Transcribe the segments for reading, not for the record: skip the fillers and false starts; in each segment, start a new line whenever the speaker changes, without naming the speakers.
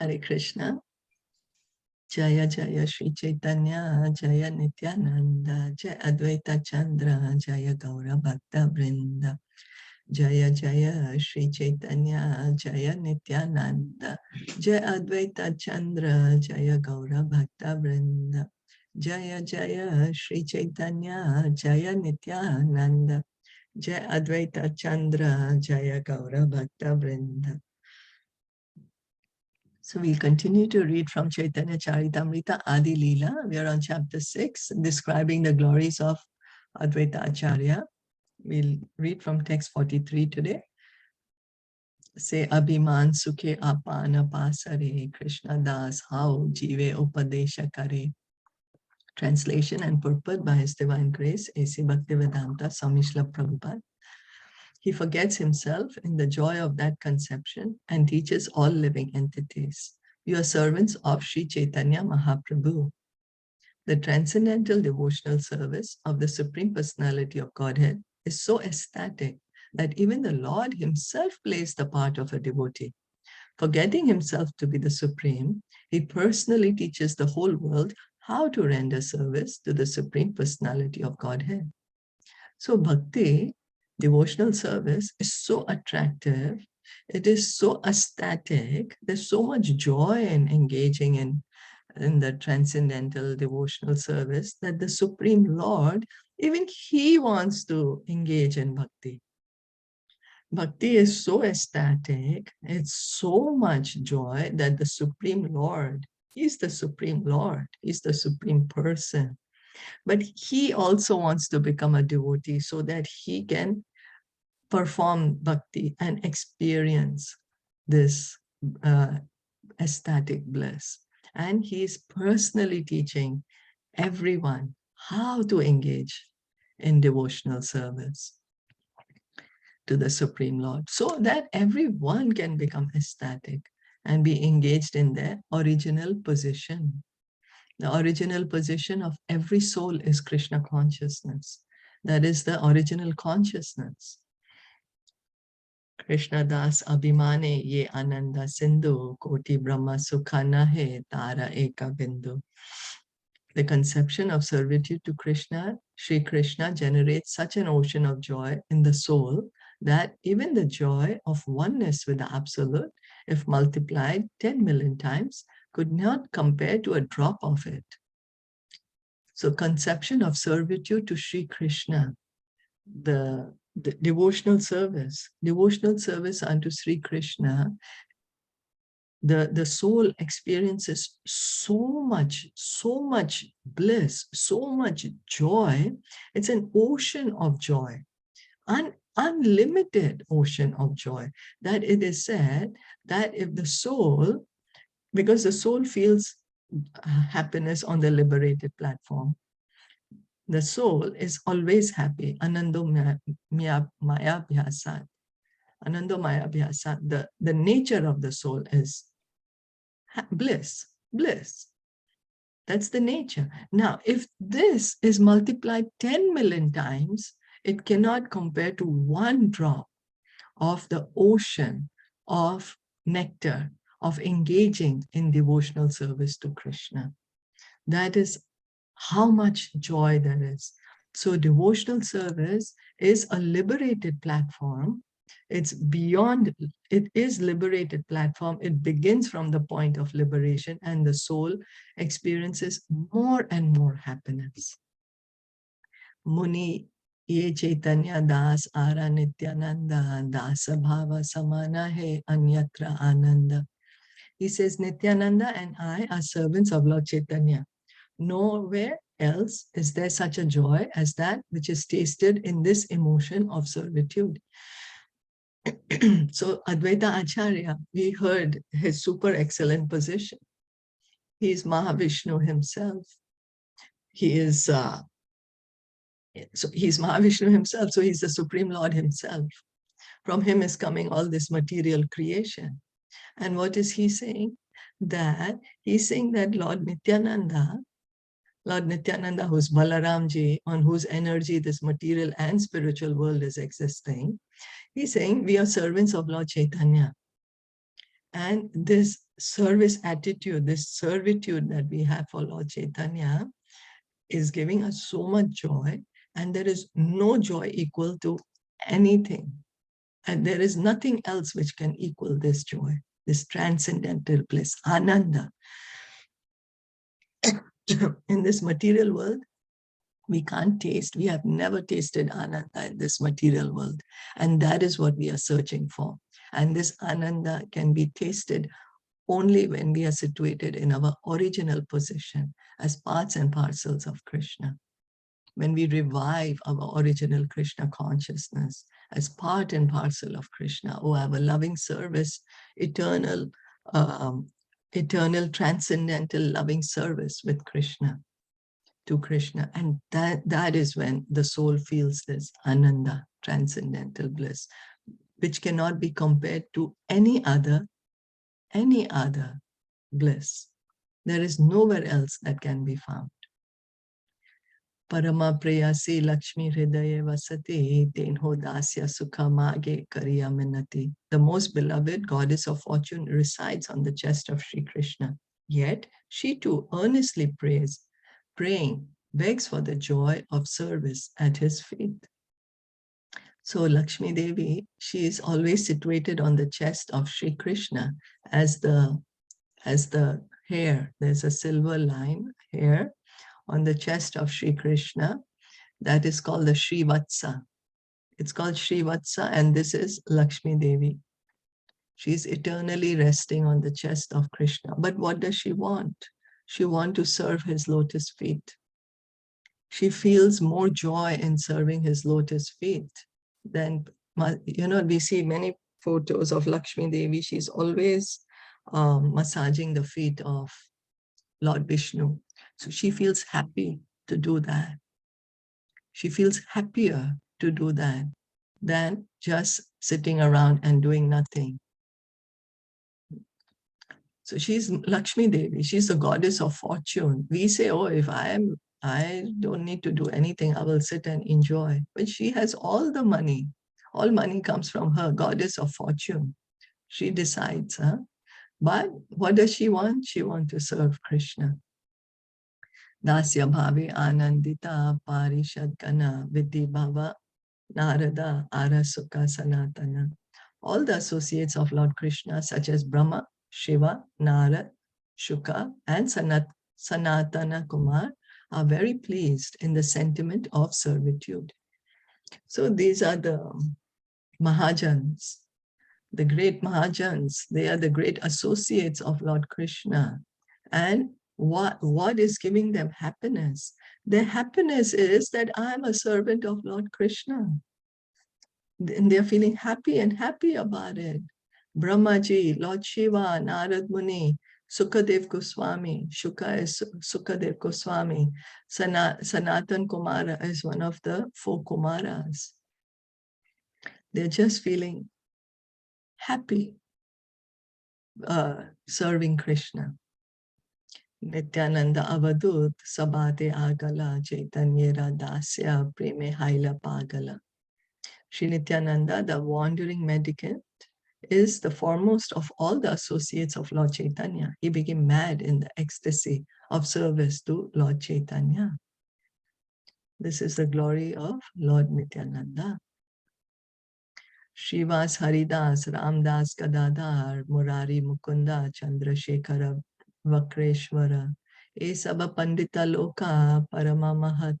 Hare Krishna. Jaya Jaya Sri Chaitanya, Jaya Nityananda, Jaya Advaita Chandra, Jaya Gaura Bhakta Vrinda. Jaya Jaya Sri Chaitanya, Jaya Nityananda, Jaya Advaita Chandra, Jaya Gaura Bhakta Vrinda. Jaya Jaya Sri Chaitanya, Jaya Nityananda, Jaya Advaita Chandra, Jaya Gaura Bhakta Vrinda. So we'll continue to read from Caitanya Caritamrita, Adi-Lila. We are on chapter 6, describing the glories of Advaita Acharya. We'll read from text 43 today. Say Abhiman Sukhe Apana Pasare Krishna Das How Jive Upadesha Kare. Translation and purport by His Divine Grace, A.C. Bhaktivedanta Swami Srila Prabhupada. He forgets himself in the joy of that conception and teaches all living entities. You are servants of Sri Chaitanya Mahaprabhu. The transcendental devotional service of the Supreme Personality of Godhead is so ecstatic that even the Lord himself plays the part of a devotee. Forgetting himself to be the Supreme, he personally teaches the whole world how to render service to the Supreme Personality of Godhead. So bhakti, devotional service, is so attractive. It is so ecstatic. There's so much joy in engaging in the transcendental devotional service that the Supreme Lord, even he wants to engage in bhakti. Bhakti is so ecstatic, it's so much joy that the Supreme Lord, he's the Supreme Lord, he's the Supreme Person. But he also wants to become a devotee so that he can perform bhakti and experience this ecstatic bliss. And he is personally teaching everyone how to engage in devotional service to the Supreme Lord, so that everyone can become ecstatic and be engaged in their original position. The original position of every soul is Krishna consciousness. That is the original consciousness. Krishna Das Abhimane Ye Ananda Sindhu Koti Brahma Sukhana He Tara Eka Bindu. The conception of servitude to Krishna, Sri Krishna, generates such an ocean of joy in the soul that even the joy of oneness with the Absolute, if multiplied 10 million times, could not compare to a drop of it. So conception of servitude to Sri Krishna, the devotional service unto Sri Krishna, the soul experiences so much bliss, so much joy. It's an ocean of joy, unlimited ocean of joy, that it is said that if the soul, because the soul feels happiness on the liberated platform, the soul is always happy. Anando Maya Bhyasat. Anando Maya Bhyasat. The nature of the soul is bliss. That's the nature. Now, if this is multiplied 10 million times, it cannot compare to one drop of the ocean of nectar, of engaging in devotional service to Krishna. That is how much joy there is. So devotional service is a liberated platform. It's beyond, it is liberated platform. It begins from the point of liberation, and the soul experiences more and more happiness. Muni Ye Chaitanya Das Ara Nityananda Dasa Bhava Samana He Anyatra Ananda. He says, Nityananda and I are servants of Lord Chaitanya. Nowhere else is there such a joy as that which is tasted in this emotion of servitude. So Advaita Acharya, we heard his super excellent position. He is Mahavishnu himself. He is he's Mahavishnu himself, so he's the Supreme Lord himself. From him is coming all this material creation. And what is he saying? That he's saying that Lord Nityananda, who's Balaramji, on whose energy this material and spiritual world is existing, he's saying we are servants of Lord Chaitanya. And this service attitude, this servitude that we have for Lord Chaitanya is giving us so much joy, and there is no joy equal to anything. And there is nothing else which can equal this joy, this transcendental bliss, ananda. In this material world, we can't taste, we have never tasted ananda in this material world. And that is what we are searching for. And this ananda can be tasted only when we are situated in our original position as parts and parcels of Krishna. When we revive our original Krishna consciousness as part and parcel of Krishna, oh, our loving service, eternal, transcendental loving service with Krishna, to Krishna. And that is when the soul feels this ananda, transcendental bliss, which cannot be compared to any other bliss. There is nowhere else that can be found. Parama prayasi Lakshmi Hridaye Vasati Tenho Dasya Sukha Mage Kariya Minati. The most beloved goddess of fortune resides on the chest of Sri Krishna. Yet she too earnestly praying, begs for the joy of service at his feet. So Lakshmi Devi, she is always situated on the chest of Sri Krishna as the hair. There's a silver line hair on the chest of Sri Krishna. That is called the Srivatsa. It's called Srivatsa, and this is Lakshmi Devi. She's eternally resting on the chest of Krishna. But what does she want? She wants to serve his lotus feet. She feels more joy in serving his lotus feet than, we see many photos of Lakshmi Devi. She's always massaging the feet of Lord Vishnu. So she feels happy to do that. She feels happier to do that than just sitting around and doing nothing. So she's Lakshmi Devi. She's the goddess of fortune. We say, oh, if I don't need to do anything, I will sit and enjoy. But she has all the money. All money comes from her, goddess of fortune. She decides, huh? But what does she want? She wants to serve Krishna. Dasya bhave anandita parishadgana vidhi bhava narada arasuka sanatana. All the associates of Lord Krishna, such as Brahma, Shiva, Narad, Shuka, and Sanatana Kumar, are very pleased in the sentiment of servitude. So these are the Mahajans, the great Mahajans. They are the great associates of Lord Krishna. And what is giving them happiness? Their happiness is that I am a servant of Lord Krishna. And they're feeling happy and happy about it. Brahmaji, Lord Shiva, Narad Muni, Sukadev Goswami, Shuka is Sukadev Goswami, Sanatan Kumara is one of the 4 Kumaras. They're just feeling happy serving Krishna. Nityananda Avadut, Sabate Agala, Chaitanya Dasya, Preme Haila Pagala. Sri Nityananda, the wandering mendicant, is the foremost of all the associates of Lord Chaitanya. He became mad in the ecstasy of service to Lord Chaitanya. This is the glory of Lord Nityananda. Srivas Haridas, Ramdas Gadadhar, Murari Mukunda, Chandrasekhara Vakreshwara, Esaba Pandita Loka, Parama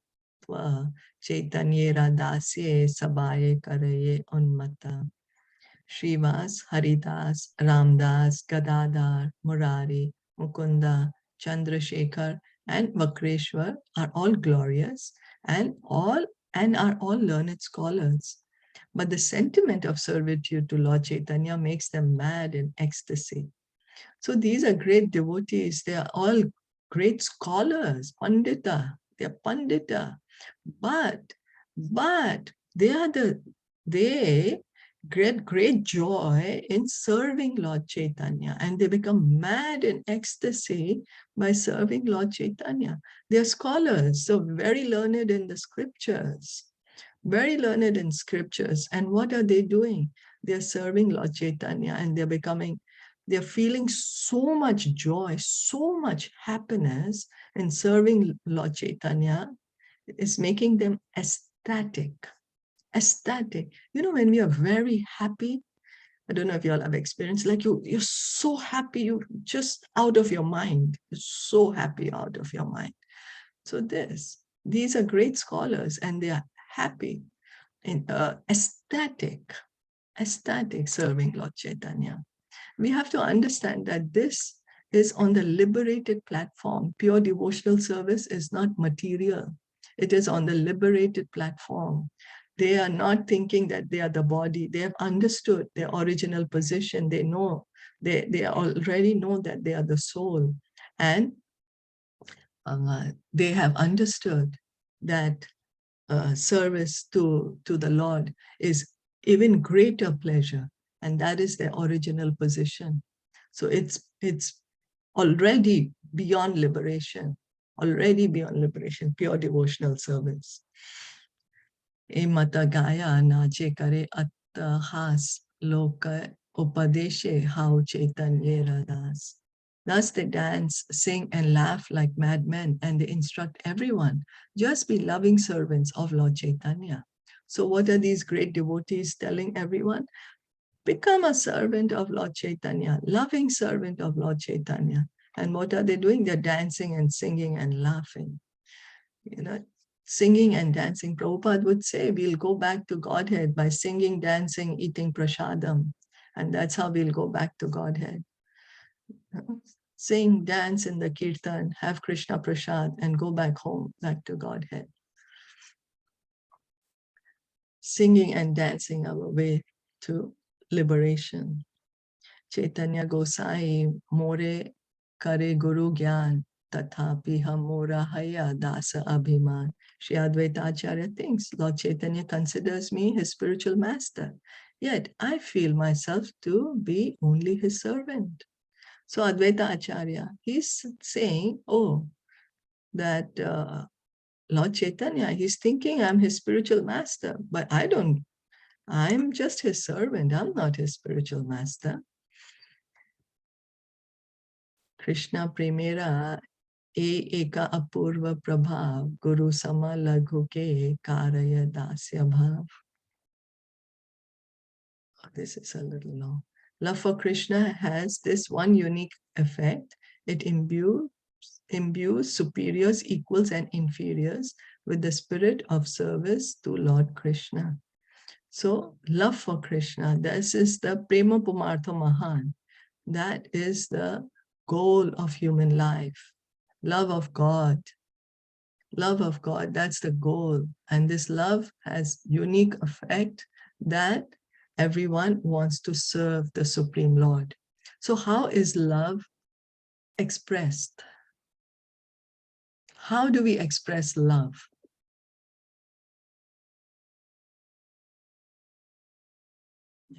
Mahatva, Chaitanya Radasye, Sabaye Karaye Unmata. Srivas, Haridas, Ramdas, Gadadhar, Murari, Mukunda, Chandrasekhar, and Vakreshwar are all glorious and are all learned scholars. But the sentiment of servitude to Lord Chaitanya makes them mad in ecstasy. So these are great devotees. They are all great scholars, Pandita. They are Pandita. But they get great joy in serving Lord Chaitanya, and they become mad in ecstasy by serving Lord Chaitanya. They are scholars, so very learned in the scriptures. Very learned in scriptures. And what are they doing? They're serving Lord Chaitanya, and they're they're feeling so much joy, so much happiness in serving Lord Chaitanya. Is making them ecstatic. Ecstatic. You know, when we are very happy, I don't know if you all have experienced, like you're so happy, you're just out of your mind. You're so happy out of your mind. So these are great scholars, and they are happy, in ecstatic serving Lord Chaitanya. We have to understand that this is on the liberated platform. Pure devotional service is not material. It is on the liberated platform. They are not thinking that they are the body. They have understood their original position. They know, they already know that they are the soul. And they have understood that service to the Lord is even greater pleasure. And that is their original position. So it's already beyond liberation, pure devotional service. E mata gaya nache kare attahas loka upadeshe how Chaitanya radas. Thus they dance, sing, and laugh like madmen, and they instruct everyone, just be loving servants of Lord Chaitanya. So what are these great devotees telling everyone? Become a servant of Lord Chaitanya, loving servant of Lord Chaitanya. And what are they doing? They're dancing and singing and laughing. You know, singing and dancing. Prabhupada would say, we'll go back to Godhead by singing, dancing, eating prasadam. And that's how we'll go back to Godhead. Sing, dance in the kirtan, have Krishna prasad, and go back home, back to Godhead. Singing and dancing our way to liberation. Chaitanya Gosai more kare guru gyan tathapi hamora haya dasa abhiman. Shri Advaita Acharya thinks Lord Chaitanya considers me his spiritual master, yet I feel myself to be only his servant. So Advaita Acharya, he's saying, oh, that Lord Chaitanya, he's thinking I'm his spiritual master, but I'm just his servant. I'm not his spiritual master. Krishna Primera eka apurva prabhav guru sama laghu ke karaya dasya bhav. Oh, this is a little long. Love for Krishna has this one unique effect. It imbues superiors, equals, and inferiors with the spirit of service to Lord Krishna. So love for Krishna, this is the Prema Pumartha Mahan. That is the goal of human life. Love of God. Love of God, that's the goal. And this love has unique effect that everyone wants to serve the Supreme Lord. So how is love expressed? How do we express love?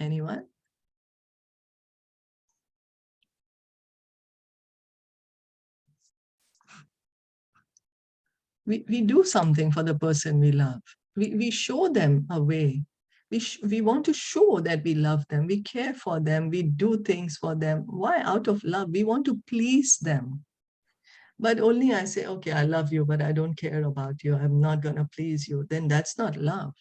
Anyone? We do something for the person we love. We show them a way. We want to show that we love them. We care for them. We do things for them. Why? Out of love. We want to please them. But only I say, okay, I love you, but I don't care about you. I'm not going to please you. Then that's not love.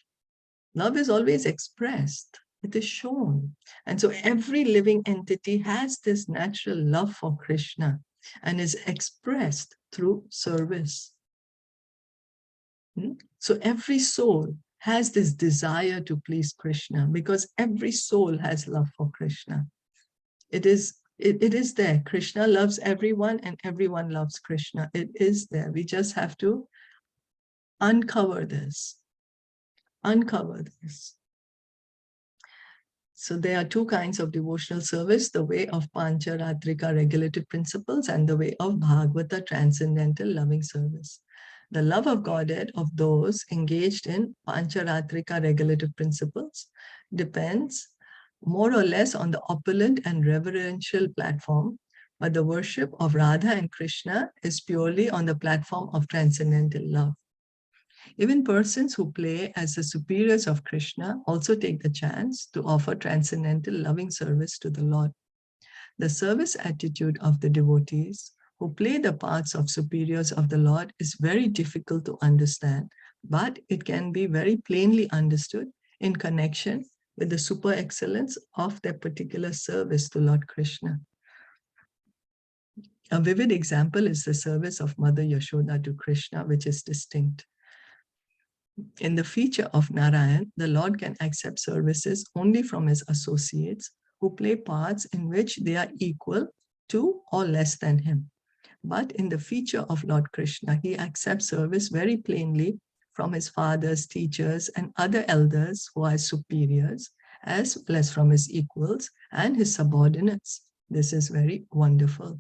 Love is always expressed. It is shown. And so every living entity has this natural love for Krishna and is expressed through service. So every soul has this desire to please Krishna because every soul has love for Krishna. It is there. Krishna loves everyone and everyone loves Krishna. It is there. We just have to uncover this. Uncover this. So there are two kinds of devotional service, the way of Pancharatrika regulated principles and the way of Bhagavata transcendental loving service. The love of Godhead of those engaged in Pancharatrika regulated principles depends more or less on the opulent and reverential platform, but the worship of Radha and Krishna is purely on the platform of transcendental love. Even persons who play as the superiors of Krishna also take the chance to offer transcendental loving service to the Lord. The service attitude of the devotees who play the parts of superiors of the Lord is very difficult to understand, but it can be very plainly understood in connection with the super excellence of their particular service to Lord Krishna. A vivid example is the service of Mother Yashoda to Krishna, which is distinct. In the feature of Narayan, the Lord can accept services only from his associates who play parts in which they are equal to or less than him. But in the feature of Lord Krishna, he accepts service very plainly from his fathers, teachers, and other elders who are superiors, as well as from his equals and his subordinates. This is very wonderful.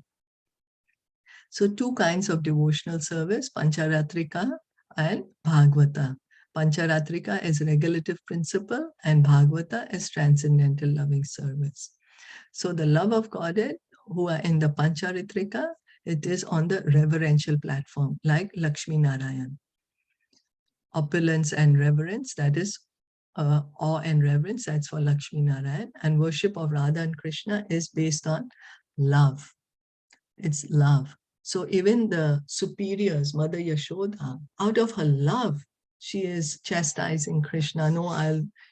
So two kinds of devotional service, Pancharatrika and Bhagavata. Pancharatrika is regulative principle and Bhagavata is transcendental loving service. So the love of Godhead who are in the Pancharatrika, it is on the reverential platform like Lakshmi Narayan. Opulence and reverence, that is awe and reverence, that's for Lakshmi Narayan. And worship of Radha and Krishna is based on love. It's love. So even the superiors, Mother Yashoda, out of her love, she is chastising Krishna. No,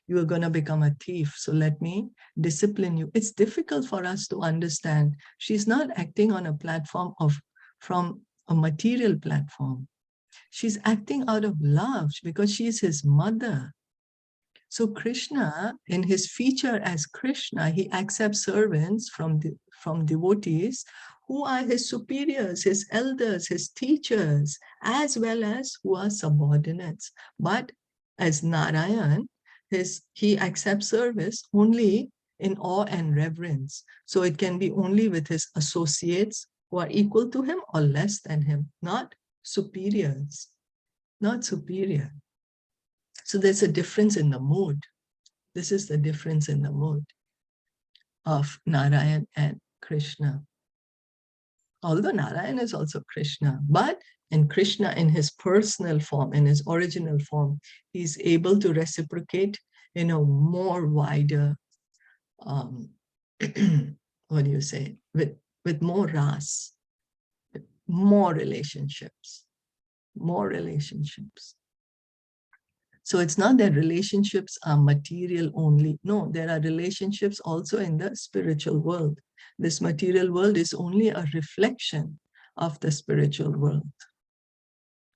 you are going to become a thief, so let me discipline you. It's difficult for us to understand. She's not acting on a platform from a material platform. She's acting out of love because she is his mother. So Krishna, in his feature as Krishna, he accepts servants from devotees who are his superiors, his elders, his teachers, as well as who are subordinates. But as Narayan, he accepts service only in awe and reverence. So it can be only with his associates who are equal to him or less than him, not superiors, not superior. So there's a difference in the mood. This is the difference in the mood of Narayan and Krishna. Although Narayan is also Krishna, but in Krishna in his personal form, in his original form, he's able to reciprocate in a more wider, what do you say, with more ras, more relationships, more relationships. So it's not that relationships are material only. No, there are relationships also in the spiritual world. This material world is only a reflection of the spiritual world.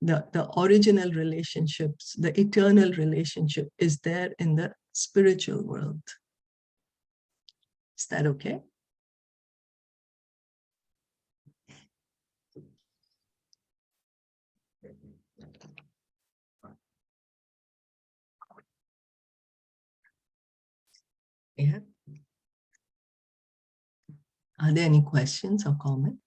The original relationships, the eternal relationship is there in the spiritual world. Is that okay? Yeah. Are there any questions or comments?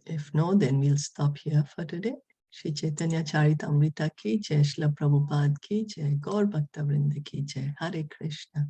If no, then we'll stop here for today. Shri Caitanya Caritamrita ki jai, Shilpa Prabhupada ki jai, Gaur Bhakta Vrinda ki jai. Hare Krishna.